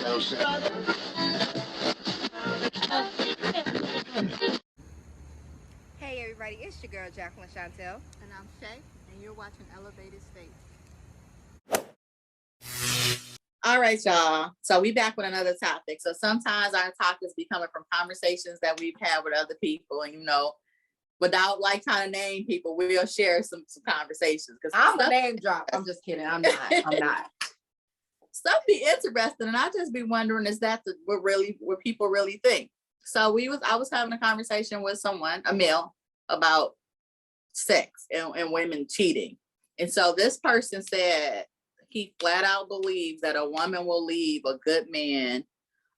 Hey everybody, it's your girl Jacqueline Chantel. And I'm Shay, and you're watching Elevated State. All right, y'all. So we back with another topic. So sometimes our topics be coming from conversations that we've had with other people, and without like trying to name people, we'll share some conversations. Because I'm a name drop. I'm just kidding. I'm not. Stuff be interesting, and I just be wondering, is that what people really think? So I was having a conversation with someone, a male, about sex and women cheating. And so this person said he flat out believes that a woman will leave a good man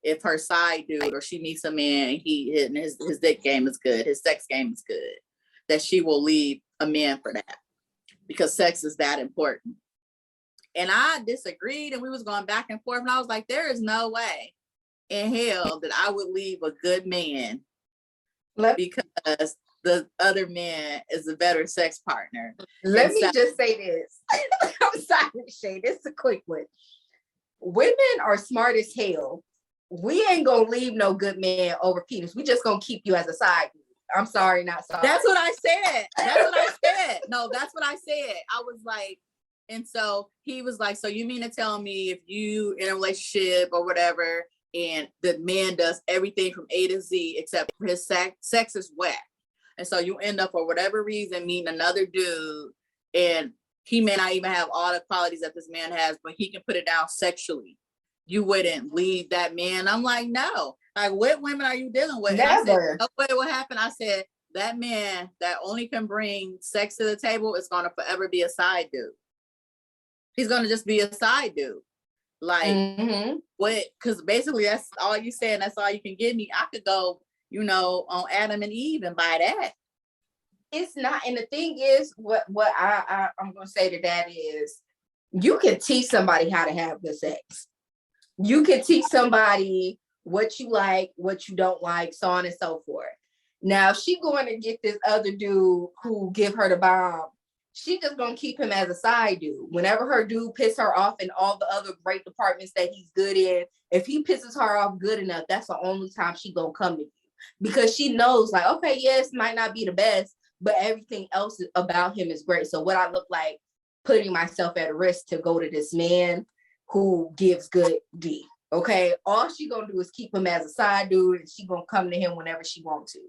if her side dude or she meets a man and his dick game is good, his sex game is good, that she will leave a man for that because sex is that important. And I disagreed, and we was going back and forth, and I was like, there is no way in hell that I would leave a good man because the other man is a better sex partner. Let me just say this. I'm sorry, Shay. This is a quick one. Women are smart as hell. We ain't gonna leave no good man over penis. We just gonna keep you as a side. I'm sorry, not sorry. That's what I said. No, that's what I said. I was like, and so he was like, so you mean to tell me if you in a relationship or whatever, and the man does everything from A to Z except for his sex is whack. And so you end up for whatever reason meeting another dude, and he may not even have all the qualities that this man has, but he can put it down sexually. You wouldn't leave that man. I'm like, no. Like, what women are you dealing with? Never. I said, what happened? I said, that man that only can bring sex to the table is going to forever be a side dude. He's going to just be a side dude. Like, what? Because basically that's all you say, and that's all you can give me. I could go, on Adam and Eve and buy that. It's not. And the thing is, what I'm going to say to that is, you can teach somebody how to have good sex. You can teach somebody what you like, what you don't like, so on and so forth. Now, if she going to get this other dude who give her the bomb, she just going to keep him as a side dude. Whenever her dude piss her off in all the other great departments that he's good in, if he pisses her off good enough, that's the only time she going to come to you. Because she knows, like, okay, yes, might not be the best, but everything else about him is great. So what I look like putting myself at risk to go to this man who gives good D. Okay, all she gonna do is keep him as a side dude, and she gonna come to him whenever she want to.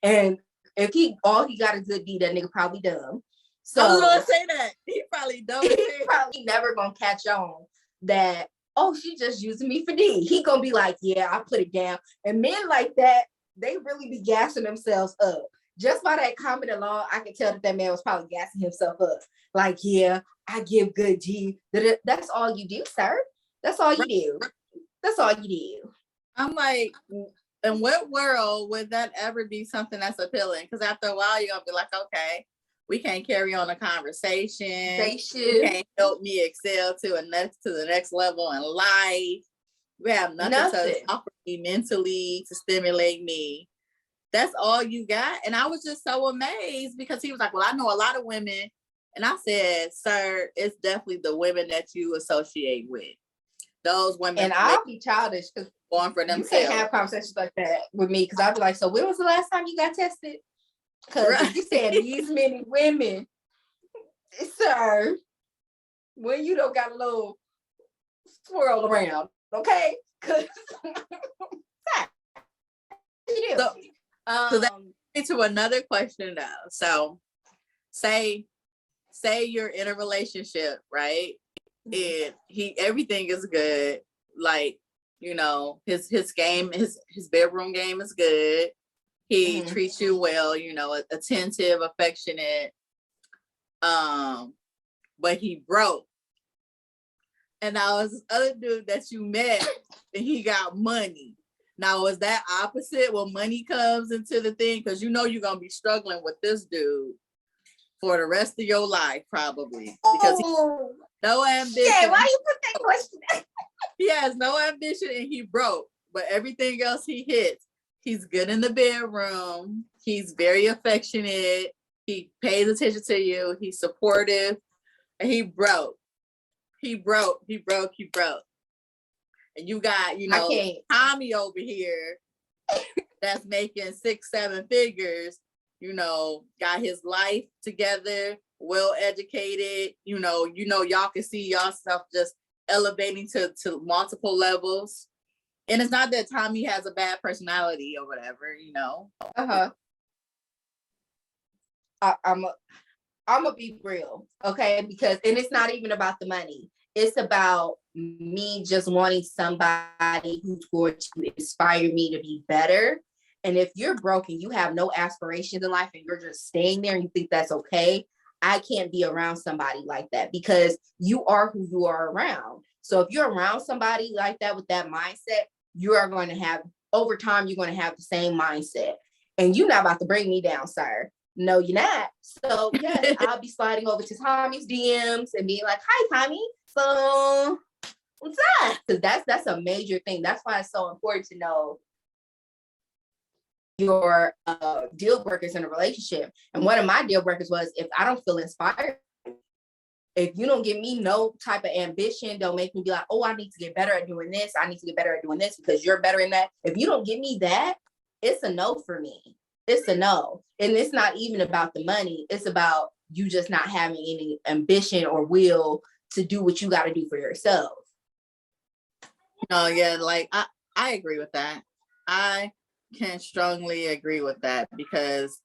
And if all he got is good D, that nigga probably dumb. So I was gonna say that he probably dumb. He probably never gonna catch on that. Oh, she just using me for D. He gonna be like, yeah, I put it down. And men like that, they really be gassing themselves up. Just by that comment alone, I can tell that man was probably gassing himself up. Like, yeah, I give good G. That's all you do, sir. That's all you do. That's all you do. I'm like, in what world would that ever be something that's appealing? Because after a while, you're going to be like, okay, we can't carry on a conversation. You can't help me excel to the next level in life. We have nothing to offer me mentally to stimulate me. That's all you got. And I was just so amazed because he was like, well, I know a lot of women. And I said, sir, it's definitely the women that you associate with. Those women. And I'll be childish because going for themselves. You can't have conversations like that with me because I'll be like, so when was the last time you got tested? Because if you said these many women, sir, when you don't got a little swirl around, okay? Because so that into another question though. So say you're in a relationship, right? And everything is good. Like, his game, his bedroom game is good. He treats you well, attentive, affectionate. But he broke. And now it's this other dude that you met and he got money. Now, is that opposite when money comes into the thing? Because you're going to be struggling with this dude for the rest of your life, probably. Because he has no ambition. Yeah, why you put that question? He has no ambition and he broke. But everything else he hits. He's good in the bedroom. He's very affectionate. He pays attention to you. He's supportive. And he broke. He broke. And you got, I can't. Tommy over here that's making 6-7 figures, got his life together, well educated, y'all can see yourself just elevating to multiple levels. And it's not that Tommy has a bad personality or whatever, Uh-huh. I'm gonna be real, okay? Because, and it's not even about the money. It's about me just wanting somebody who's going to inspire me to be better. And if you're broken, you have no aspirations in life, and you're just staying there and you think that's okay, I can't be around somebody like that, because you are who you are around. So if you're around somebody like that with that mindset, you are going to have, over time, you're going to have the same mindset. And you're not about to bring me down, sir. No, you're not. So yes, I'll be sliding over to Tommy's DMs and being like, "Hi, Tommy. So what's up?" Because that's a major thing. That's why it's so important to know your deal breakers in a relationship. And one of my deal breakers was, if I don't feel inspired, if you don't give me no type of ambition, don't make me be like, "Oh, I need to get better at doing this. I need to get better at doing this because you're better in that." If you don't give me that, it's a no for me. It's a no. And it's not even about the money. It's about you just not having any ambition or will to do what you got to do for yourself. Oh, yeah. Like, I agree with that. I can strongly agree with that because,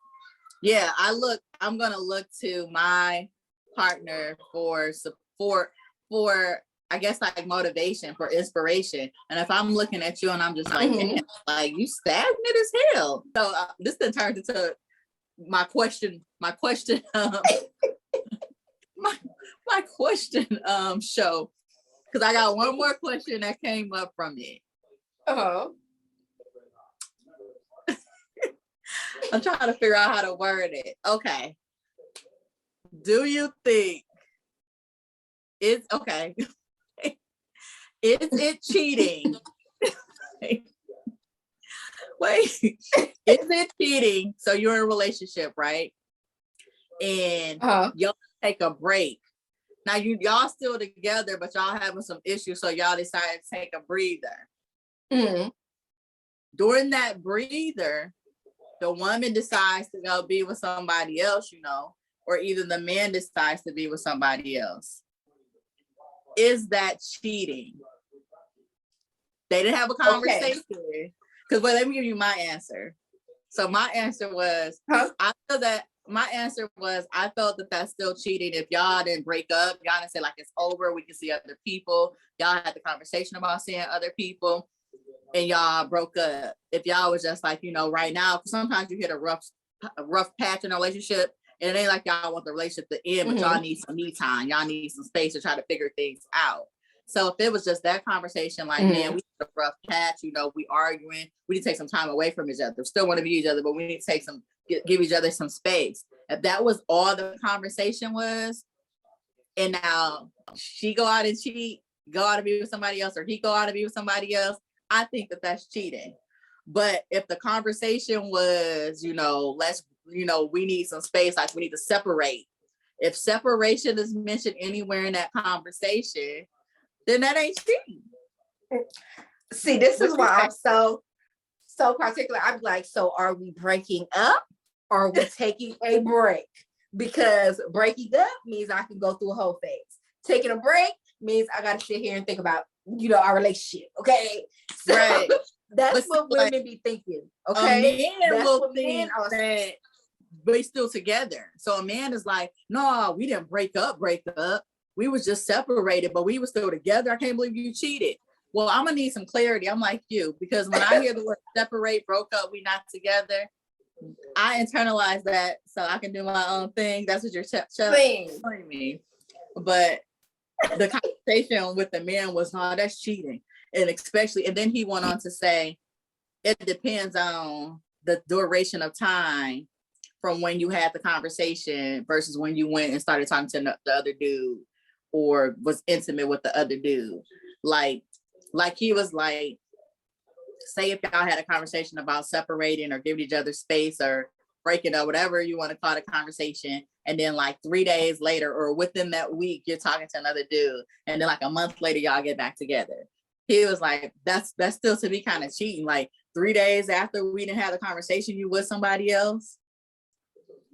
yeah, I'm going to look to my partner for support, for I guess like motivation, for inspiration. And if I'm looking at you and I'm just like, man, like you stagnant as hell. So this then turned into my question my question show, because I got one more question that came up from it. Uh-huh. I'm trying to figure out how to word it. Okay. Do you think it's okay? Is it cheating? Wait, is it cheating? So you're in a relationship, right? And y'all take a break. Now y'all still together, but y'all having some issues, so y'all decided to take a breather. Mm-hmm. During that breather, the woman decides to go be with somebody else, or either the man decides to be with somebody else. Is that cheating? They didn't have a conversation. Because let me give you my answer. So my answer was, I felt that that's still cheating. If y'all didn't break up, y'all didn't say like it's over, we can see other people. Y'all had the conversation about seeing other people, and y'all broke up. If y'all was just like, right now, because sometimes you hit a rough patch in a relationship, and it ain't like y'all want the relationship to end, but y'all need some me time. Y'all need some space to try to figure things out. So if it was just that conversation, like, man, we had a rough patch, we arguing, we need to take some time away from each other. Still want to be each other, but we need to give each other some space. If that was all the conversation was, and now she go out and cheat, go out to be with somebody else, or he go out to be with somebody else, I think that that's cheating. But if the conversation was, we need some space, like we need to separate. If separation is mentioned anywhere in that conversation, then that ain't cheating. See, this is why I'm so particular. I'm like, so are we breaking up or are we taking a break? Because breaking up means I can go through a whole phase. Taking a break means I got to sit here and think about, our relationship. Okay. So right. That's what women be thinking. Okay. A man will think that we still together. So a man is like, no, we didn't break up. We was just separated, but we were still together. I can't believe you cheated. Well, I'm gonna need some clarity. I'm like you, because when I hear the word separate, broke up, we not together, I internalize that so I can do my own thing. That's what you're telling me. But the conversation with the man was, no, that's cheating. And then he went on to say, it depends on the duration of time from when you had the conversation versus when you went and started talking to the other dude or was intimate with the other dude. Like he was like, say if y'all had a conversation about separating or giving each other space or breaking up, whatever you want to call the conversation, and then like 3 days later or within that week, you're talking to another dude, and then like a month later, y'all get back together. he was like, that's still to be kind of cheating. Like 3 days after we didn't have the conversation, you with somebody else.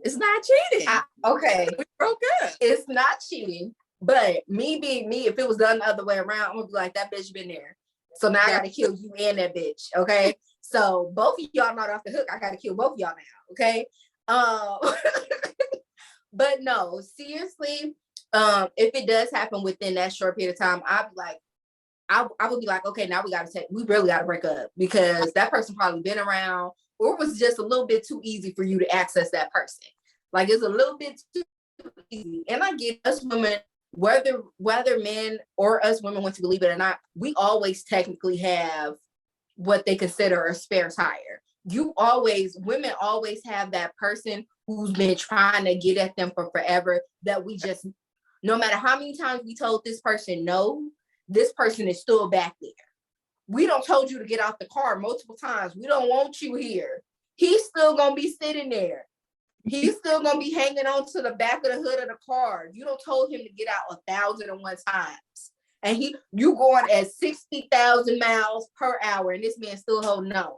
It's not cheating. Okay. We broke up. It's not cheating, but me being me, if it was done the other way around, I'm gonna be like, that bitch been there. So now I gotta kill you and that bitch. Okay. So both of y'all not off the hook. I gotta kill both of y'all now. Okay. But no, seriously, if it does happen within that short period of time, I'd be like, I would be like, okay, now we really gotta break up, because that person probably been around, or it was just a little bit too easy for you to access that person. Like, it's a little bit too easy. And I get us women, whether men or us women want to believe it or not, we always technically have what they consider a spare tire. Women always have that person who's been trying to get at them for forever, that we just, no matter how many times we told this person no, this person is still back there. We don't told you to get out the car multiple times. We don't want you here. He's still gonna be sitting there. He's still gonna be hanging on to the back of the hood of the car. You don't told him to get out 1,001 times. And you going at 60,000 miles per hour, and this man still holding on.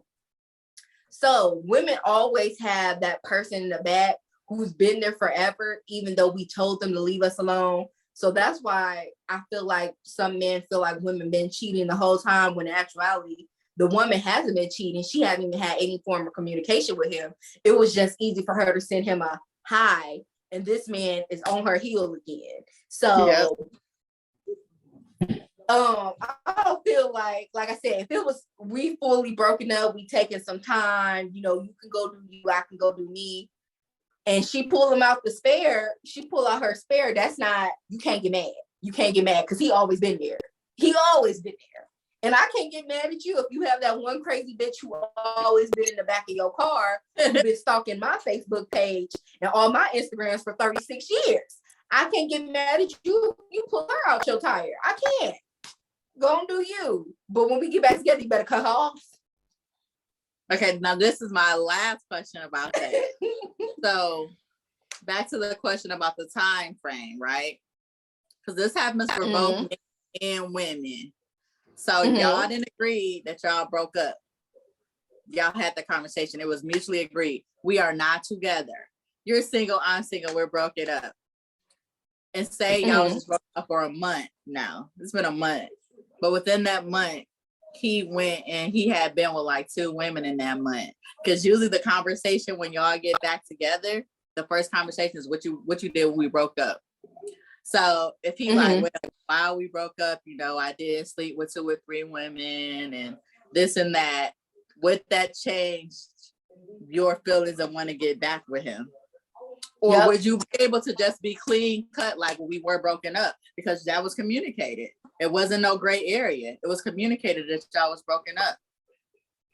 So women always have that person in the back who's been there forever, even though we told them to leave us alone. So that's why I feel like some men feel like women been cheating the whole time, when in actuality, the woman hasn't been cheating. She hasn't even had any form of communication with him. It was just easy for her to send him a hi, and this man is on her heel again. So I don't feel like I said, if it was we fully broken up, we taking some time, you can go do you, I can go do me, and she pull him out she pull out her spare, that's not, you can't get mad. You can't get mad, because he always been there. He always been there. And I can't get mad at you if you have that one crazy bitch who always been in the back of your car, who been stalking my Facebook page and all my Instagrams for 36 years. I can't get mad at you if you pull her out your tire. I can't. Go and do you. But when we get back together, you better cut her off. Okay, now this is my last question about that. So back to the question about the time frame, right? Because this happens for both men and women. So y'all didn't agree that y'all broke up. Y'all had the conversation. It was mutually agreed. We are not together. You're single, I'm single, we're broken up. And say y'all just broke up for a month now. It's been a month. But within that month, he went and he had been with like 2 women in that month. Because usually the conversation when y'all get back together, the first conversation is what you did when we broke up. So if he like, well, while we broke up, I did sleep with 2 or 3 women and this and that, would that change your feelings of want to get back with him? Or would you be able to just be clean cut like we were broken up? Because that was communicated. It wasn't no gray area. It was communicated that y'all was broken up.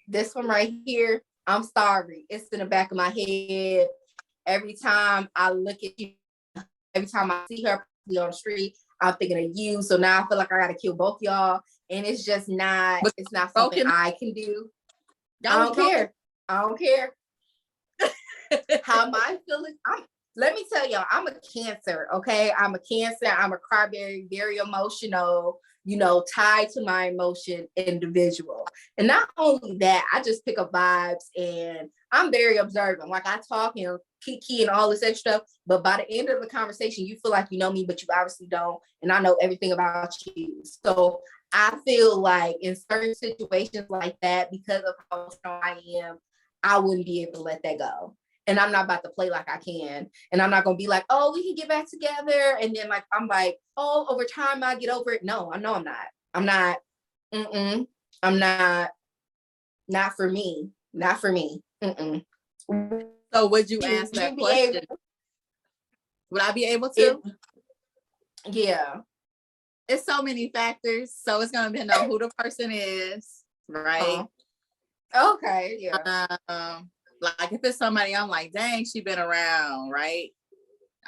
This one right here, I'm sorry. It's in the back of my head. Every time I look at you, every time I see her on the street, I'm thinking of you. So now I feel like I gotta kill both y'all. And it's just not, it's not something I can do. I don't care. I don't care. How my feelings, let me tell y'all, I'm a Cancer, okay? I'm a Cancer. I'm a cryberry, very emotional, tied to my emotion individual. And not only that, I just pick up vibes and I'm very observant. Like I talk and kiki and all this extra stuff, but by the end of the conversation, you feel like you know me, but you obviously don't. And I know everything about you. So I feel like in certain situations like that, because of how strong I am, I wouldn't be able to let that go. And I'm not about to play like I can. And I'm not going to be like, oh, we can get back together. And then I'm like, oh, over time I get over it. No, I know I'm not. I'm not. I'm not. Not for me. Not for me. So would you answer that question? Would I be able to? Yeah. It's so many factors. So it's going to depend on who the person is, right? Okay. Yeah. Like if it's somebody I'm like, dang, she been around, right?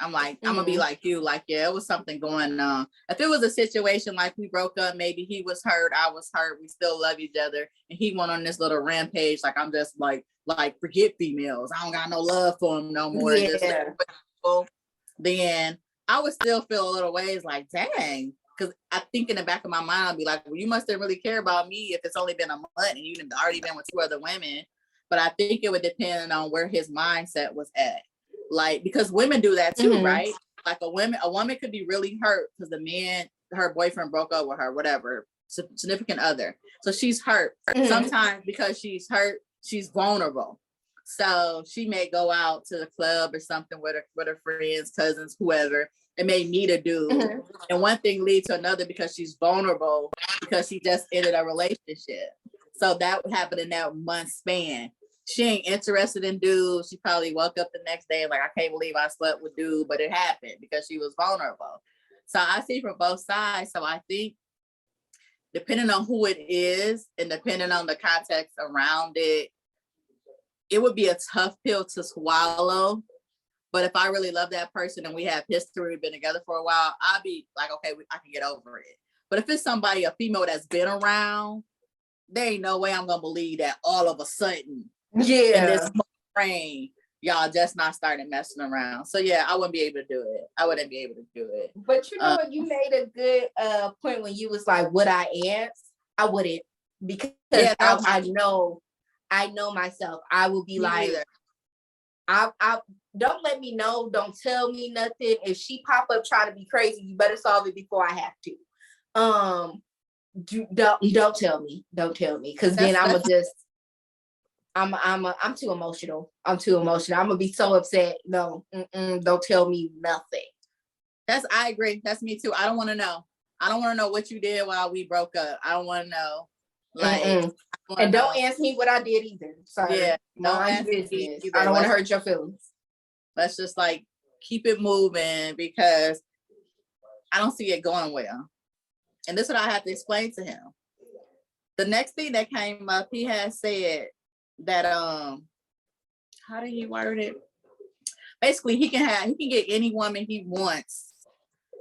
I'm like, I'm gonna be like you, like, yeah, it was something going on. If it was a situation like we broke up, maybe he was hurt, I was hurt, we still love each other, and he went on this little rampage, like I'm just like forget females, I don't got no love for him no more. Yeah. Then I would still feel a little ways like, dang, because I think in the back of my mind, I'll be like, well, you must have really care about me if it's only been a month and you've already been with 2 other women. But I think it would depend on where his mindset was at. Like, because women do that too, right? Like a woman could be really hurt because her boyfriend broke up with her, whatever, significant other. So she's hurt. Sometimes because she's hurt, she's vulnerable. So she may go out to the club or something with her friends, cousins, whoever, and may meet a dude. And one thing leads to another because she's vulnerable, because she just ended a relationship. So that would happen in that month span. She ain't interested in dudes. She probably woke up the next day and like, I can't believe I slept with dude, but it happened because she was vulnerable. So I see from both sides. So I think depending on who it is and depending on the context around it, it would be a tough pill to swallow. But if I really love that person and we have history, we've been together for a while, I'll be like, okay, I can get over it. But if it's somebody, a female that's been around, there ain't no way I'm gonna believe that all of a sudden, in this frame, y'all just not started messing around. So yeah, I wouldn't be able to do it. I wouldn't be able to do it. But you know what? You made a good point when you was like, would I answer? I wouldn't, because I know myself. I will be like, I don't let me know. Don't tell me nothing. If she pop up trying to be crazy, you better solve it before I have to. Don't tell me. Don't tell me, because then I'm too emotional. I'm gonna be so upset. No, don't tell me nothing. I agree. That's me too. I don't want to know. I don't want to know what you did while we broke up. I don't want to know. Like, and don't ask me what I did either. Sorry. Yeah, don't ask me. I don't want to hurt your feelings. Let's just like keep it moving, because I don't see it going well. And this is what I have to explain to him. The next thing that came up, he had said that how did he word it? Basically, he can get any woman he wants,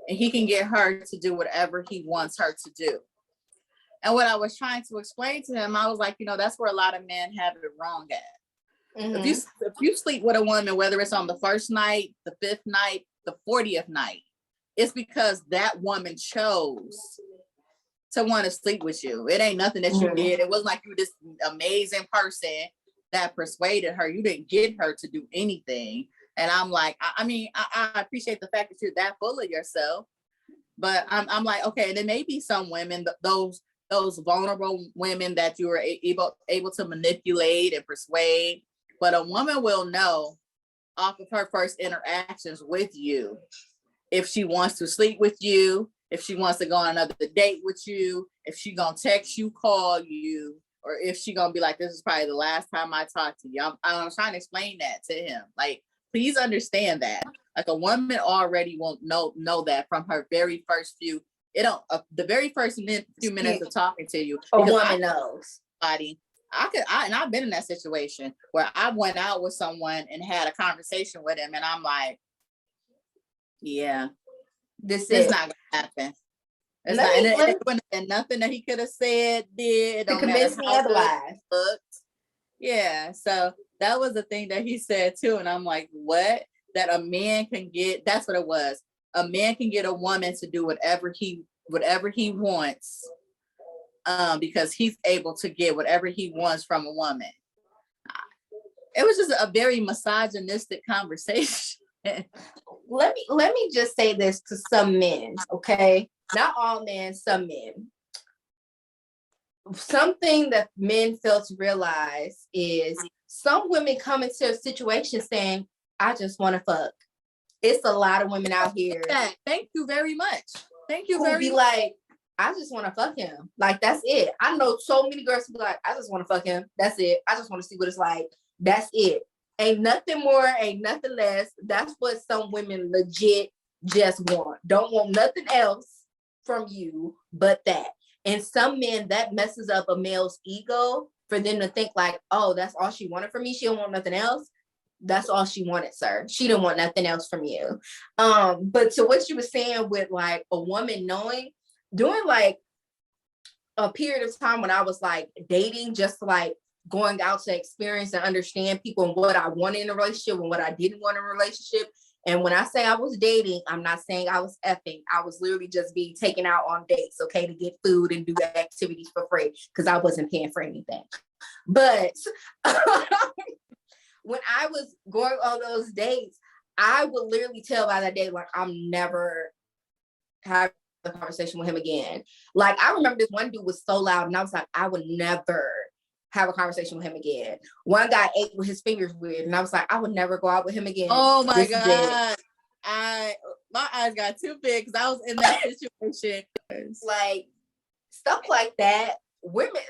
and he can get her to do whatever he wants her to do. And what I was trying to explain to him, I was like, that's where a lot of men have it wrong at. If you sleep with a woman, whether it's on the first night, the 5th night, the 40th night, it's because that woman chose to want to sleep with you. It ain't nothing that you did. It wasn't like you were this amazing person that persuaded her. You didn't get her to do anything. And I'm like, I appreciate the fact that you're that full of yourself. But I'm like, okay, and there may be some women, those vulnerable women that you were able to manipulate and persuade. But a woman will know off of her first interactions with you if she wants to sleep with you, if she wants to go on another date with you, if she gonna text you, call you, or if she gonna be like, this is probably the last time I talk to you. I'm trying to explain that to him. Like, please understand that. Like, a woman already won't know that from her very first few. The very first few minutes of talking to you. A woman knows. I've been in that situation where I went out with someone and had a conversation with him, and I'm like, yeah, this is not gonna happen. It's not, and it wouldn't have been nothing that he could have said, did, to convince me otherwise. Yeah, so that was the thing that he said too, and I'm like, what? That a man can get? That's what it was. A man can get a woman to do whatever he wants, because he's able to get whatever he wants from a woman. It was just a very misogynistic conversation. Let me just say this to some men, okay? Not all men, some men. Something that men fail to realize is some women come into a situation saying, I just want to fuck. It's a lot of women out here. Thank you very much. Thank you very much. Like, I just want to fuck him. Like, that's it. I know so many girls who be like, I just want to fuck him. That's it. I just want to see what it's like. That's it. Ain't nothing more, ain't nothing less. That's what some women legit just want. Don't want nothing else from you but that. And some men, that messes up a male's ego for them to think like, oh, that's all she wanted from me. She don't want nothing else. That's all she wanted, sir. She didn't want nothing else from you. But to what you were saying with like a woman knowing, during like a period of time when I was like dating, just like going out to experience and understand people and what I wanted in a relationship and what I didn't want in a relationship. And when I say I was dating, I'm not saying I was effing. I was literally just being taken out on dates, okay, to get food and do activities for free because I wasn't paying for anything. But when I was going on those dates, I would literally tell by that day, like, I'm never having a conversation with him again. Like, I remember this one dude was so loud, and I was like, I would never have a conversation with him again. One guy ate with his fingers weird, and I was like, I would never go out with him again. Oh my God. My eyes got too big because I was in that situation. Like, stuff like that. Women,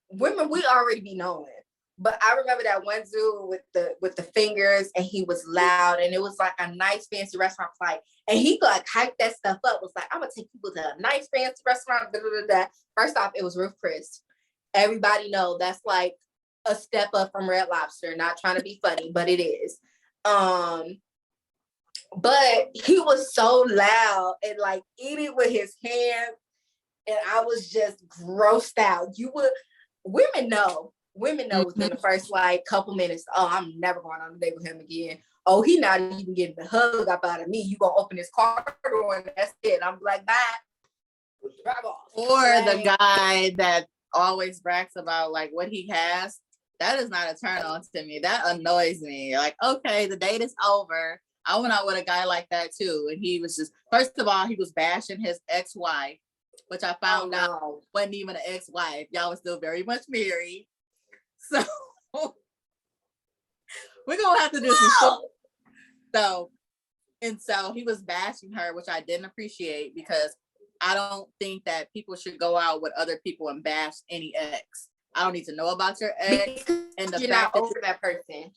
we already be knowing. But I remember that one dude with the fingers, and he was loud, and it was like a nice fancy restaurant, like, and he like hyped that stuff up. Was like, I'm gonna take people to a nice fancy restaurant. Blah, blah, blah, blah. First off, it was Ruth Chris. Everybody know that's like a step up from Red Lobster. Not trying to be funny, but it is. But he was so loud and like eating with his hands, and I was just grossed out. Women know within the first like couple minutes, oh, I'm never going on a date with him again. Oh, he not even getting the hug up out of me. You gonna open his car door and that's it. I'm like, bye. Drive off. Or the guy that always brags about like what he has. That is not a turn on to me. That annoys me. Like, okay, the date is over. I went out with a guy like that too. And he was just, first of all, he was bashing his ex-wife, which I found out wasn't even an ex-wife. Y'all was still very much married. So we're gonna have to do some stuff. So he was bashing her, which I didn't appreciate because I don't think that people should go out with other people and bash any ex. I don't need to know about your ex and the fact that you're that person.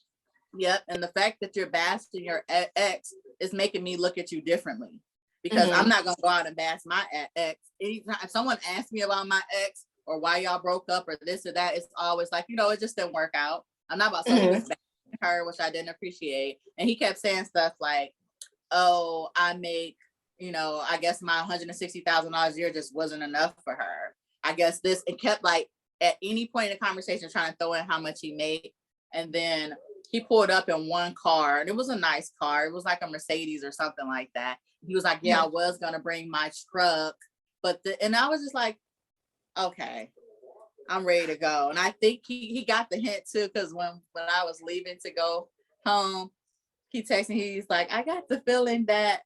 Yep, and the fact that you're bashing your ex is making me look at you differently because I'm not gonna go out and bash my ex. Anytime if someone asks me about my ex or why y'all broke up or this or that, it's always like, it just didn't work out. I'm not about something that's bashing her, which I didn't appreciate. And he kept saying stuff like, "Oh, I make, I guess my $160,000 a year just wasn't enough for her. I guess this," and kept like at any point in the conversation trying to throw in how much he made, and then he pulled up in one car, and it was a nice car. It was like a Mercedes or something like that. He was like, "Yeah, I was gonna bring my truck," and I was just like, "Okay, I'm ready to go." And I think he got the hint too, because when I was leaving to go home, he texted me. He's like, "I got the feeling that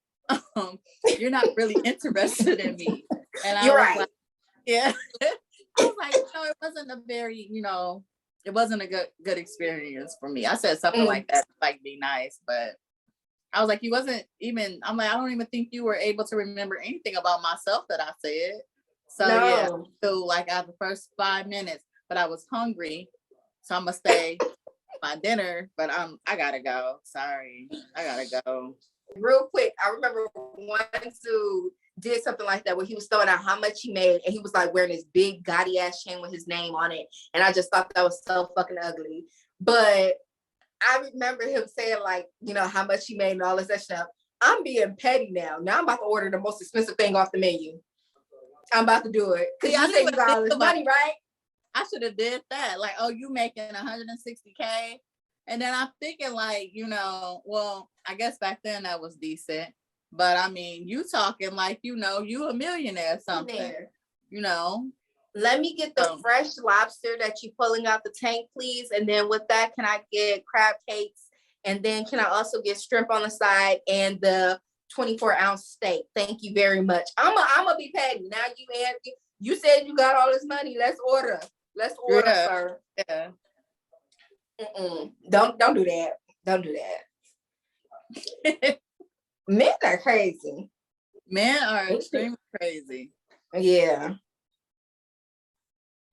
you're not really interested in me," and I was like, "Yeah." I was like, it wasn't a very, it wasn't a good experience for me. I said something like that, like be nice, but I was like, you wasn't even, I'm like, I don't even think you were able to remember anything about myself that I said. So yeah, so like after the first 5 minutes, but I was hungry. So I'm gonna stay my dinner, but I gotta go. Sorry, I gotta go. Real quick, I remember one dude did something like that where he was throwing out how much he made, and he was like wearing this big gaudy ass chain with his name on it, and I just thought that was so fucking ugly. But I remember him saying like, how much he made and all this stuff. I'm being petty now. Now I'm about to order the most expensive thing off the menu. I'm about to do it because you say you got all this money, right? I should have did that. Like, oh, you making $160K, and then I'm thinking like, well, I guess back then that was decent. But I mean, you talking like, you a millionaire or something, Let me get the fresh lobster that you pulling out the tank, please. And then with that, can I get crab cakes? And then can I also get shrimp on the side and the 24-ounce steak? Thank you very much. I'm gonna be petty. Now you said you got all this money. Let's order. Sir. Yeah. Don't do that. Don't do that. Men are crazy. Men are extremely crazy. Yeah.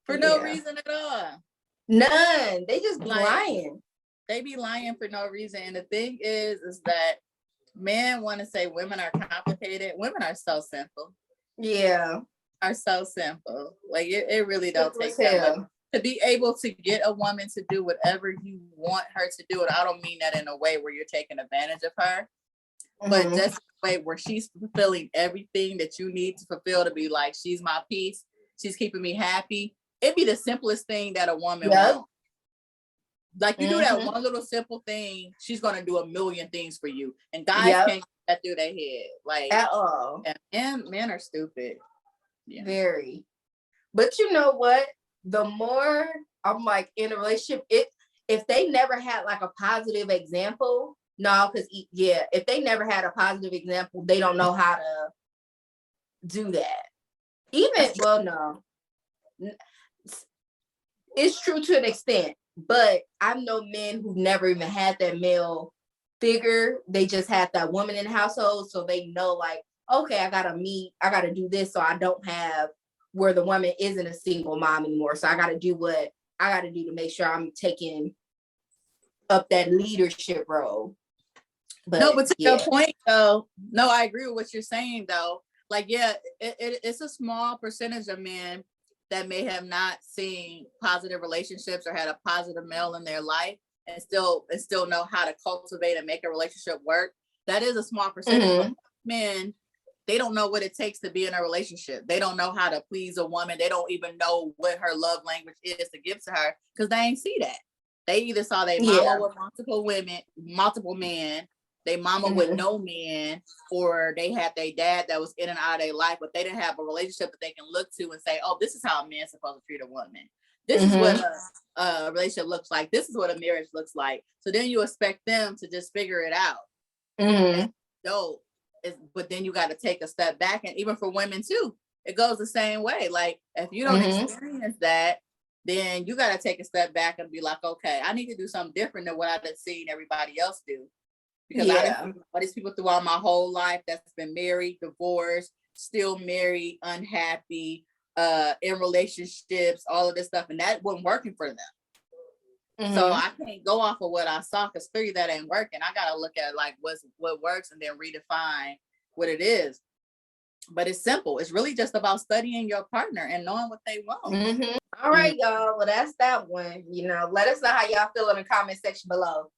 For no reason at all. None. They just be lying. They be lying for no reason. And the thing is that men want to say women are complicated. Women are so simple. Yeah. Are so simple. Like it really don't take that much to be able to get a woman to do whatever you want her to do. And I don't mean that in a way where you're taking advantage of her, but just a way where she's fulfilling everything that you need to fulfill to be like, she's my peace. She's keeping me happy. It'd be the simplest thing that a woman wants. Like you do that Mhm. one little simple thing, she's gonna do a million things for you. And guys Yep. can't get that through their head. Like At all. and men are stupid. Yeah. Very. But you know what? The more I'm like in a relationship, if they never had like a positive example, no, because yeah, if they never had a positive example, they don't know how to do that. Even well, no, it's true to an extent, but I know men who never even had that male figure. They just had that woman in the household, so they know like, okay, I gotta do this, so I don't have where the woman isn't a single mom anymore. So I gotta do what I gotta do to make sure I'm taking up that leadership role. But to your yeah. point though, no, I agree with what you're saying though. Like, yeah, it's a small percentage of men that may have not seen positive relationships or had a positive male in their life and still know how to cultivate and make a relationship work. That is a small percentage. Mhm. But men, they don't know what it takes to be in a relationship. They don't know how to please a woman. They don't even know what her love language is to give to her because they ain't see that. They either saw their mama Yeah. with multiple women, multiple men, they mama with Mhm. no man, or they had their dad that was in and out of their life, but they didn't have a relationship that they can look to and say, oh, this is how a man's supposed to treat a woman. This is what a relationship looks like. This is what a marriage looks like. So then you expect them to just figure it out. Mhm. So, but then you got to take a step back. And even for women too, it goes the same way. Like if you don't experience that, then you got to take a step back and be like, okay, I need to do something different than what I've seen everybody else do. Because I didn't see all these people throughout my whole life that's been married, divorced, still married, unhappy, in relationships, all of this stuff, and that wasn't working for them. So I can't go off of what I saw because clearly that ain't working. I gotta look at like what works and then redefine what it is. But it's simple. It's really just about studying your partner and knowing what they want. All right, y'all. Well, that's that one. Let us know how y'all feel in the comment section below.